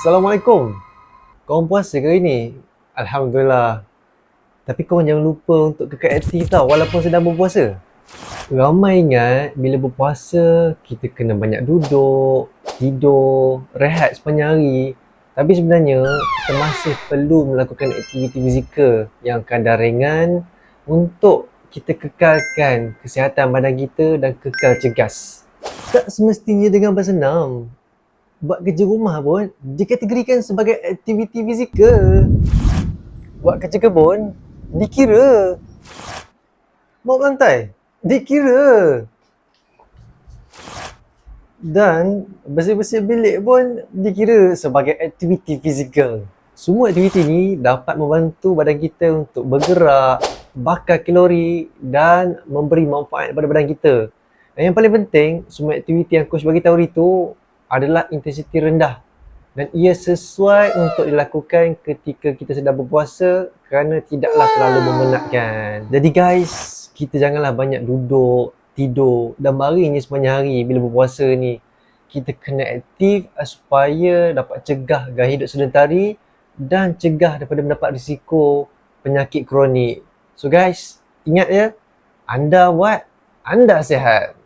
Assalamualaikum. Korang puasa ke hari ni? Alhamdulillah. Tapi korang jangan lupa untuk kekal aktif tau walaupun sedang berpuasa. Ramai ingat bila berpuasa kita kena banyak duduk, tidur, rehat sepanjang hari. Tapi sebenarnya kita masih perlu melakukan aktiviti fizikal yang kadar ringan untuk kita kekalkan kesihatan badan kita dan kekal cegas. Tak semestinya dengan bersenam. Buat kerja rumah pun dikategorikan sebagai aktiviti fizikal. Buat kerja kebun dikira. Bawa lantai dikira. Dan bersih-bersih bilik pun dikira sebagai aktiviti fizikal. Semua aktiviti ni dapat membantu badan kita untuk bergerak, bakar kalori dan memberi manfaat kepada badan kita. Dan yang paling penting, semua aktiviti yang coach bagi tahu itu adalah intensiti rendah dan ia sesuai untuk dilakukan ketika kita sedang berpuasa kerana tidaklah terlalu memenatkan. Jadi guys, kita janganlah banyak duduk, tidur dan baring je sepanjang hari bila berpuasa ni. Kita kena aktif supaya dapat cegah gaya hidup sedentari dan cegah daripada mendapat risiko penyakit kronik. So guys, ingat ya, anda buat, anda sihat.